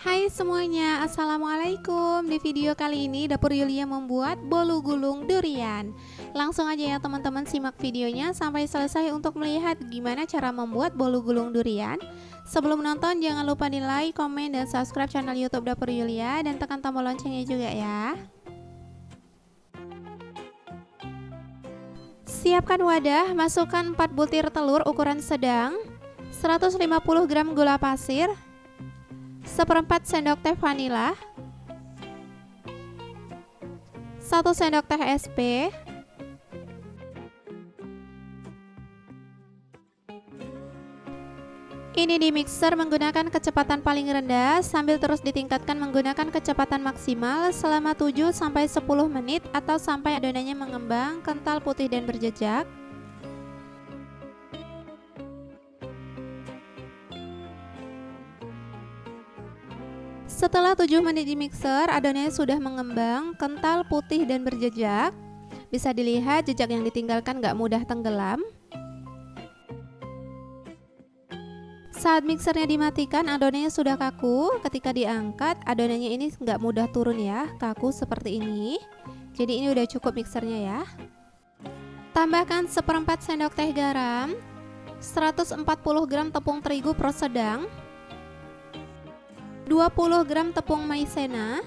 Hai semuanya, Assalamualaikum. Di video kali ini Dapur Yulia membuat bolu gulung durian. Langsung aja ya teman-teman, simak videonya sampai selesai untuk melihat gimana cara membuat bolu gulung durian. Sebelum nonton jangan lupa di like, komen, dan subscribe channel YouTube Dapur Yulia dan tekan tombol loncengnya juga ya. Siapkan wadah, masukkan 4 butir telur ukuran sedang, 150 gram gula pasir, 1/4 sendok teh vanila, 1 sendok teh SP, ini di mixer menggunakan kecepatan paling rendah sambil terus ditingkatkan menggunakan kecepatan maksimal selama 7-10 menit atau sampai adonannya mengembang, kental, putih, dan berjejak. Setelah 7 menit di mixer, adonannya sudah mengembang, kental, putih, dan berjejak. Bisa dilihat jejak yang ditinggalkan gak mudah tenggelam. Saat mixernya dimatikan, adonannya sudah kaku. Ketika diangkat, adonannya ini gak mudah turun ya, kaku seperti ini. Jadi ini udah cukup mixernya ya. Tambahkan 1/4 sendok teh garam, 140 gram tepung terigu pro sedang, 20 gram tepung maizena.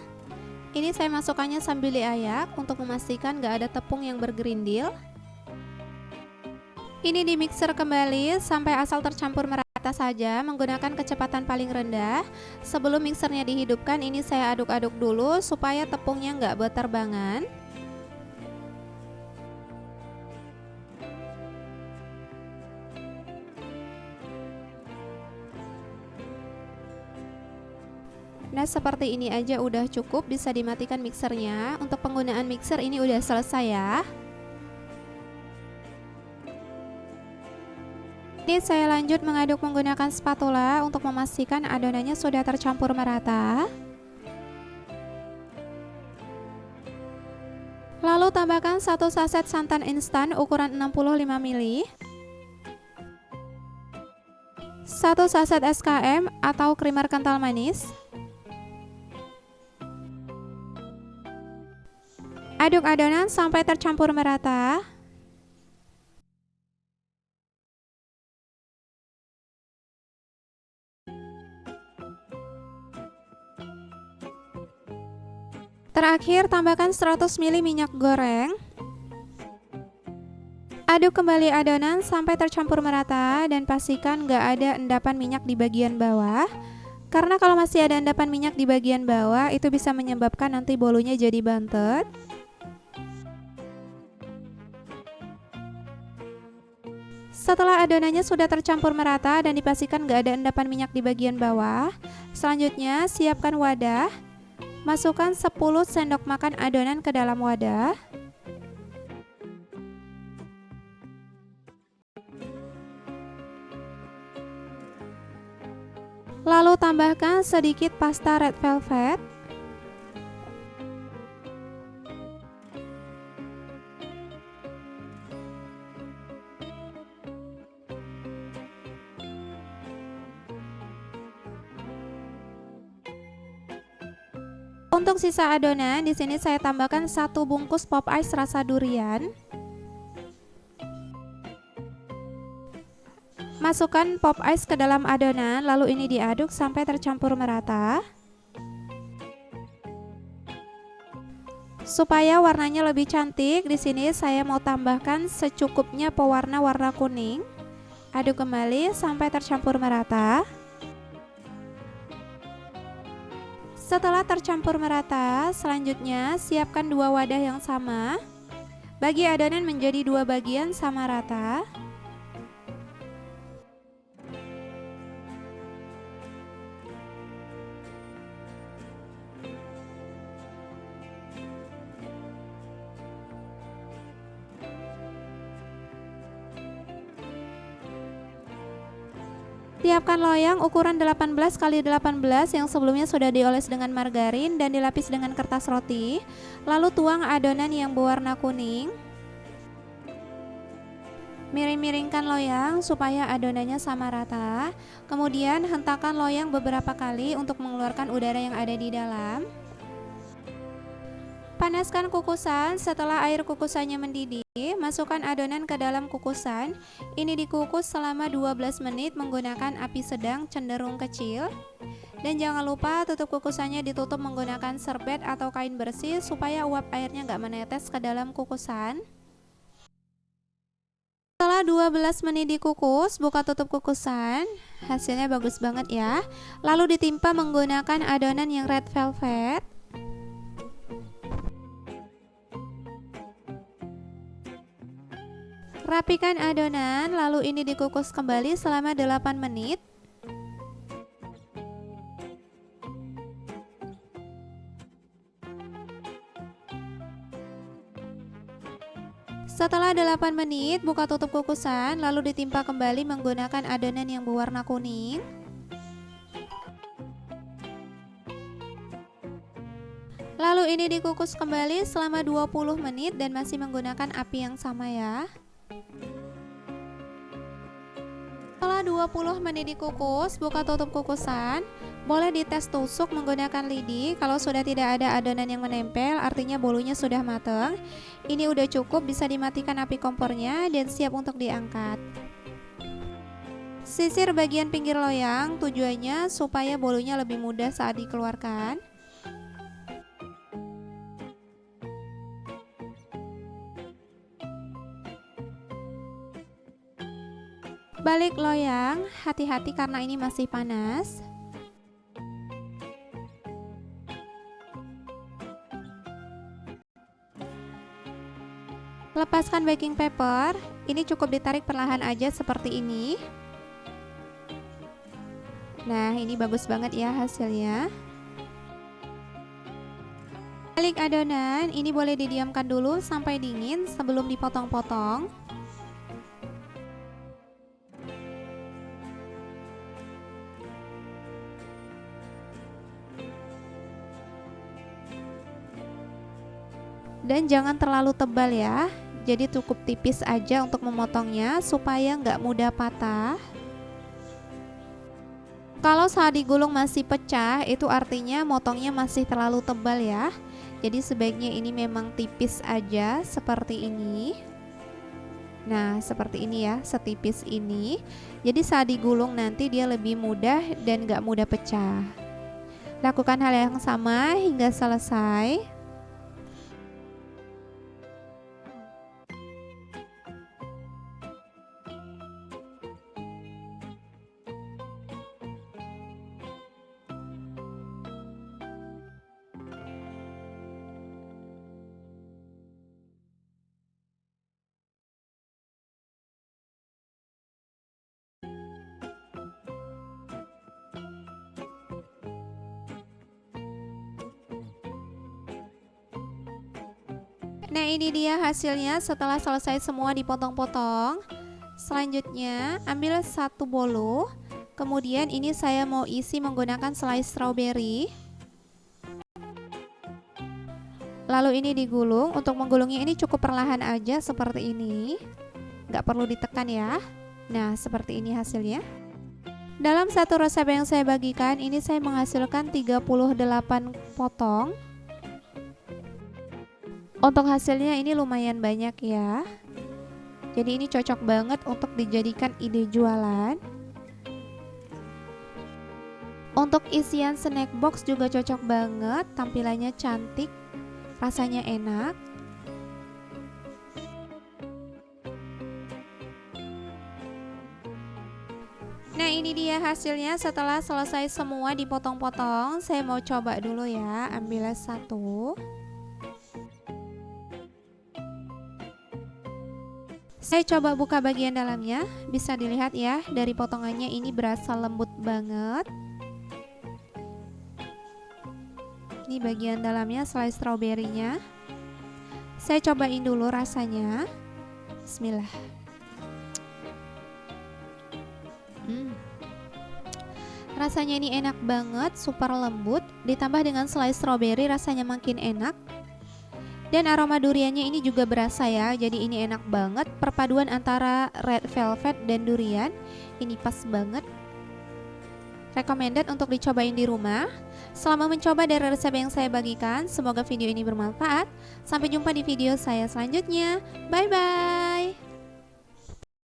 Ini saya masukkannya sambil diayak untuk memastikan gak ada tepung yang bergerindil. Ini di mixer kembali sampai asal tercampur merata saja menggunakan kecepatan paling rendah. Sebelum mixernya dihidupkan, ini saya aduk-aduk dulu supaya tepungnya gak berterbangan. Nah, seperti ini aja udah cukup, bisa dimatikan mixernya. Untuk penggunaan mixer ini udah selesai ya. Ini saya lanjut mengaduk menggunakan spatula untuk memastikan adonannya sudah tercampur merata. Lalu tambahkan 1 saset santan instan ukuran 65 ml, 1 saset SKM atau krimer kental manis. Aduk adonan sampai tercampur merata. Terakhir tambahkan 100 ml minyak goreng. Aduk kembali adonan sampai tercampur merata dan pastikan gak ada endapan minyak di bagian bawah. Karena kalau masih ada endapan minyak di bagian bawah itu bisa menyebabkan nanti bolunya jadi bantet. Setelah adonannya sudah tercampur merata dan dipastikan gak ada endapan minyak di bagian bawah, selanjutnya siapkan wadah. Masukkan 10 sendok makan adonan ke dalam wadah. Lalu tambahkan sedikit pasta red velvet. Untuk sisa adonan, di sini saya tambahkan 1 bungkus pop ice rasa durian. Masukkan pop ice ke dalam adonan, lalu ini diaduk sampai tercampur merata. Supaya warnanya lebih cantik, di sini saya mau tambahkan secukupnya pewarna warna kuning. Aduk kembali sampai tercampur merata. Setelah tercampur merata, selanjutnya siapkan 2 wadah yang sama. Bagi adonan menjadi 2 bagian sama rata. Siapkan loyang ukuran 18 x 18 yang sebelumnya sudah dioles dengan margarin dan dilapis dengan kertas roti. Lalu tuang adonan yang berwarna kuning. Miring-miringkan loyang supaya adonannya sama rata. Kemudian hentakan loyang beberapa kali untuk mengeluarkan udara yang ada di dalam. Panaskan kukusan. Setelah air kukusannya mendidih, masukkan adonan ke dalam kukusan. Ini dikukus selama 12 menit menggunakan api sedang cenderung kecil. Dan jangan lupa tutup kukusannya ditutup menggunakan serbet atau kain bersih supaya uap airnya nggak menetes ke dalam kukusan. Setelah 12 menit dikukus, buka tutup kukusan. Hasilnya bagus banget ya. Lalu ditimpa menggunakan adonan yang red velvet. Rapikan adonan, lalu ini dikukus kembali selama 8 menit. Setelah 8 menit, buka tutup kukusan, lalu ditimpa kembali menggunakan adonan yang berwarna kuning. Lalu ini dikukus kembali selama 20 menit dan masih menggunakan api yang sama ya. Setelah 20 menit dikukus, buka tutup kukusan. Boleh dites tusuk menggunakan lidi. Kalau sudah tidak ada adonan yang menempel, artinya bolunya sudah matang. Ini udah cukup, bisa dimatikan api kompornya dan siap untuk diangkat. Sisir bagian pinggir loyang, tujuannya supaya bolunya lebih mudah saat dikeluarkan. Balik loyang, hati-hati karena ini masih panas. Lepaskan baking paper, ini cukup ditarik perlahan aja seperti ini. Nah, ini bagus banget ya hasilnya. Balik adonan, ini boleh didiamkan dulu sampai dingin sebelum dipotong-potong. Dan jangan terlalu tebal ya, jadi cukup tipis aja untuk memotongnya supaya nggak mudah patah. Kalau saat digulung masih pecah, itu artinya motongnya masih terlalu tebal ya. Jadi sebaiknya ini memang tipis aja seperti ini. Nah seperti ini ya, setipis ini. Jadi saat digulung nanti dia lebih mudah dan nggak mudah pecah. Lakukan hal yang sama hingga selesai. Nah ini dia hasilnya setelah selesai semua dipotong-potong. Selanjutnya ambil satu bolu. Kemudian ini saya mau isi menggunakan slice strawberry. Lalu ini digulung. Untuk menggulungnya ini cukup perlahan aja seperti ini. Nggak perlu ditekan ya. Nah seperti ini hasilnya. Dalam satu resep yang saya bagikan ini saya menghasilkan 38 potong. Untuk hasilnya ini lumayan banyak ya. Jadi ini cocok banget untuk dijadikan ide jualan. Untuk isian snack box juga cocok banget, tampilannya cantik, rasanya enak. Nah ini dia hasilnya setelah selesai semua dipotong-potong. Saya mau coba dulu ya, ambil satu. Saya coba buka bagian dalamnya, bisa dilihat ya dari potongannya ini berasa lembut banget. Ini bagian dalamnya slice strawberry-nya. Saya cobain dulu rasanya. Bismillah. Rasanya ini enak banget, super lembut. Ditambah dengan slice strawberry rasanya makin enak. Dan aroma duriannya ini juga berasa ya. Jadi ini enak banget, perpaduan antara red velvet dan durian. Ini pas banget. Recommended untuk dicobain di rumah. Selamat mencoba dari resep yang saya bagikan. Semoga video ini bermanfaat. Sampai jumpa di video saya selanjutnya. Bye bye.